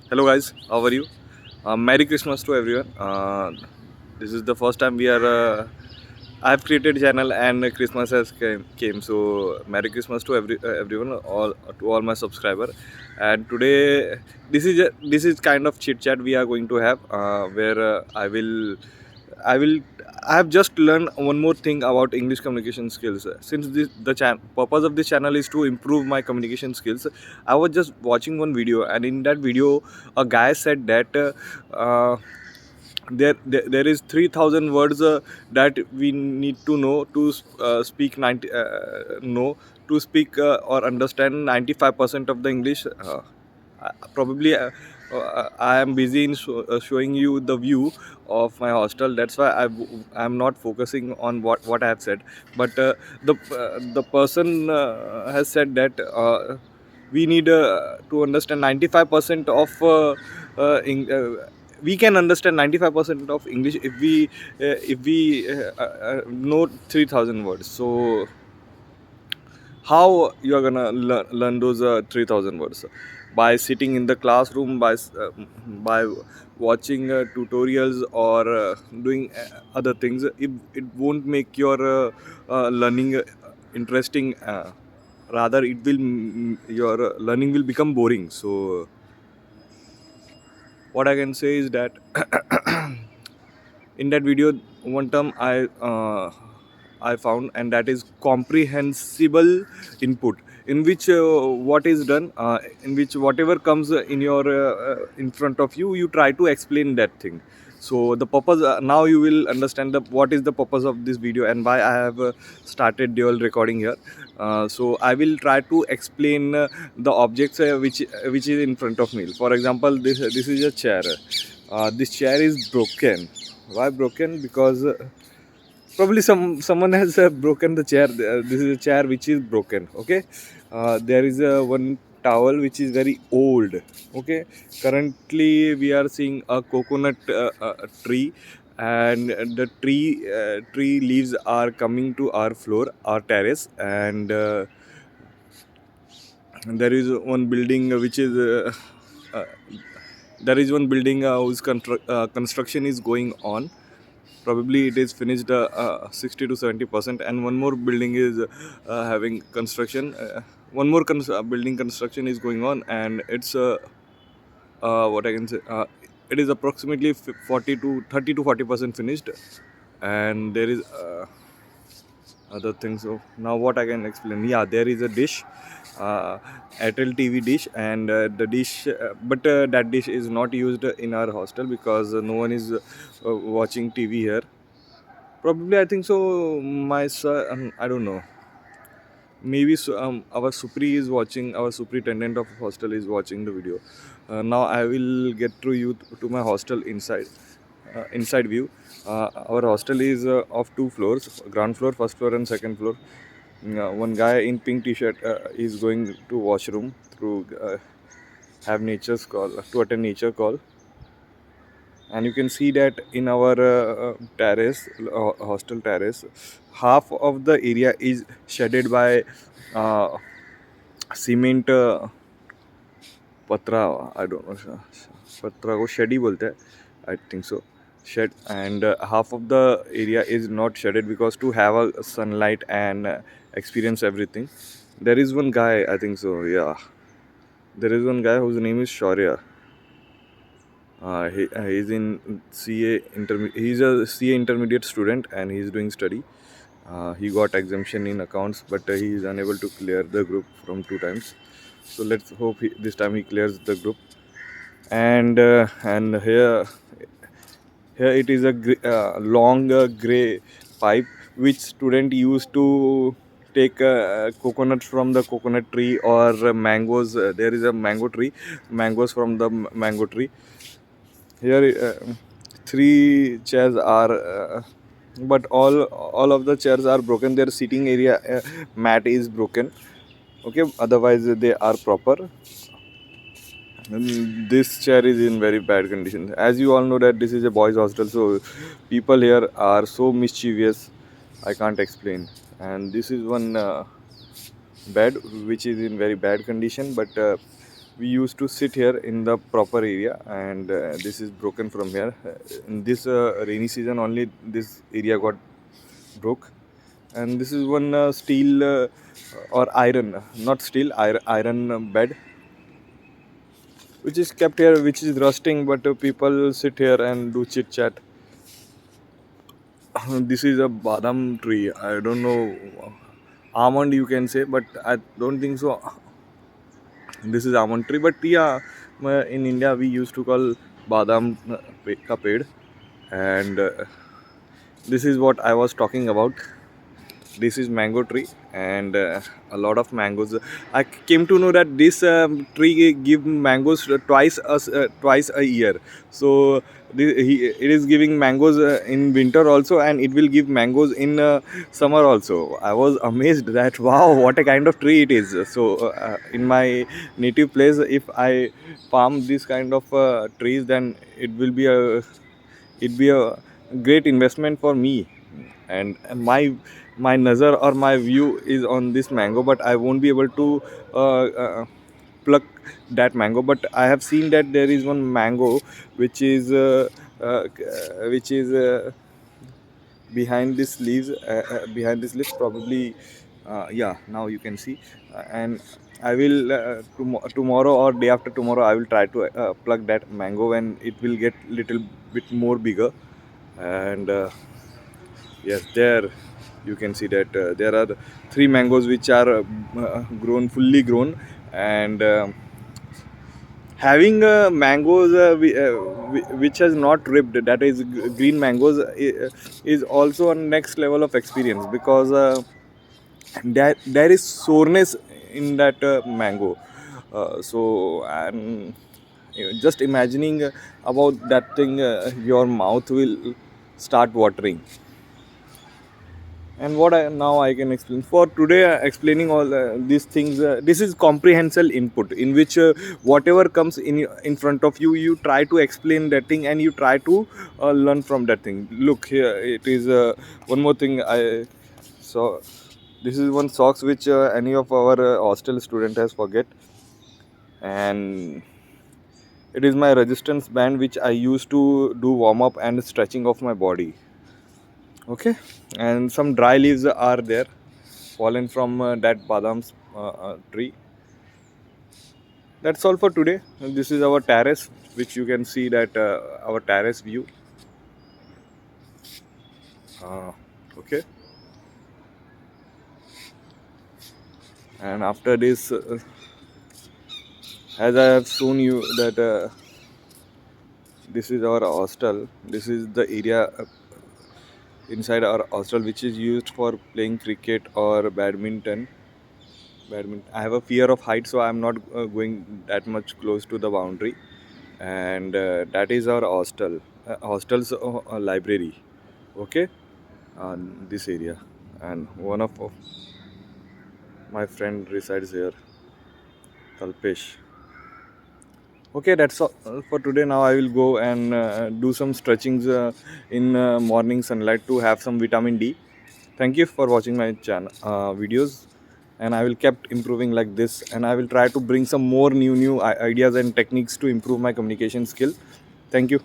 Hello guys, how are you? Merry Christmas to everyone. This is the first time we are. I have created channel and Christmas has came. So Merry Christmas to everyone, all to all my subscriber. And today this is kind of chit chat we are going to have, where I will I have just learned one more thing about English communication skills. Since purpose of this channel is to improve my communication skills, I was just watching one video, and in that video, a guy said that there is 3,000 words that we need to know to speak 90 know to speak or understand 95% of the English. Probably I am busy in showing you the view of my hostel. That's why I'm not focusing on what I have said. But the person has said that we need to understand 95% of we can understand 95% of English if we know 3,000 words. So how you are gonna learn those 3,000 words? By sitting in the classroom, by watching tutorials, or doing other things. It won't make your learning interesting. Rather, your learning will become boring. So what I can say is that in that video, one term I found, and that is comprehensible input, in which what is done, in which whatever comes in your in front of you, you try to explain that thing. So the purpose, now you will understand what is the purpose of this video and why I have started dual recording here. So I will try to explain the objects which is in front of me. For example, this is a chair. This chair is broken. Why broken? Because probably someone has broken the chair. This is a chair which is broken. Okay, there is one towel which is very old. Okay, currently we are seeing a coconut tree, and the tree leaves are coming to our floor, our terrace, and there is one building which is uh, there is one building whose construction is going on. Probably it is finished 60 to 70%, and one more building is having construction. One more building construction is going on, and it's what I can say. It is approximately 40 to 30 to 40% finished, and there is other things. So now what I can explain? Yeah, there is a dish, uh, Airtel TV dish, and the dish, but that dish is not used in our hostel because no one is watching TV here. Probably, I think so. My son, I don't know. Maybe our supri is watching. Our superintendent of hostel is watching the video. Now I will get through you to my hostel inside view. Our hostel is of two floors: ground floor, first floor, and second floor. One guy in pink T-shirt is going to washroom through have nature's call to attend nature call. And you can see that in our hostel terrace, half of the area is shaded by uh, cement patra. I don't know, patra ko shedi bolte hai, I think so, shed. And half of the area is not shaded because to have a sunlight and experience everything. There is one guy, I think so, yeah, there is one guy whose name is Shaurya. He's in CA he's a CA intermediate student, and he's doing study. He got exemption in accounts, but he is unable to clear the group from two times. So let's hope this time he clears the group. And here it is a long gray pipe which student used to take coconuts from the coconut tree, or mangoes. There is a mango tree, mangoes from the mango tree. Here, three chairs are, but all of the chairs are broken. Their seating area mat is broken. Okay, otherwise they are proper. And this chair is in very bad condition. As you all know that this is a boys' hostel, so people here are so mischievous. I can't explain. And this is one bed which is in very bad condition, but we used to sit here in the proper area, and this is broken from here. In this rainy season only this area got broke. And this is one steel or iron, not steel, iron bed which is kept here, which is rusting, but people sit here and do chit chat. This is a badam tree. I don't know, almond you can say, but I don't think so. This is almond tree, but yeah, in India we used to call badam ka ped, and this is what I was talking about. This is mango tree, and a lot of mangoes. I came to know that this tree give mangoes twice a year. So it is giving mangoes in winter also, and it will give mangoes in summer also. I was amazed that wow, what a kind of tree it is. So in my native place, if I farm this kind of trees, then it be a great investment for me. And my nazar or my view is on this mango, but I won't be able to pluck that mango. But I have seen that there is one mango which is behind this leaves, probably. Yeah, now you can see. And I will tomorrow or day after tomorrow I will try to pluck that mango when it will get little bit more bigger. And yes, there you can see that there are three mangoes which are grown, fully grown. And having mangoes which has not ripped, that is green mangoes, is also a next level of experience, because there is soreness in that mango. So and just imagining about that thing, your mouth will start watering. And what now I can explain for today, explaining all these things. This is comprehensive input, in which whatever comes in front of you, you try to explain that thing, and you try to learn from that thing. Look here, it is one more thing I saw. This is one socks which any of our hostel student has forget, and it is my resistance band which I used to do warm up and stretching of my body. Okay, and some dry leaves are there, fallen from that badam tree. That's all for today. This is our terrace, which you can see that our terrace view. uh, okay, and after this, as I have shown you that this is our hostel. This is the area inside our hostel which is used for playing cricket or badminton. I have a fear of height, so I'm not going that much close to the boundary. And that is our hostel's library. Okay, this area, and one of my friend resides here, Kalpesh. Okay, that's all for today. Now I will go and do some stretchings in morning sunlight to have some vitamin D. Thank you for watching my channel videos, and I will keep improving like this, and I will try to bring some more new ideas and techniques to improve my communication skill. Thank you.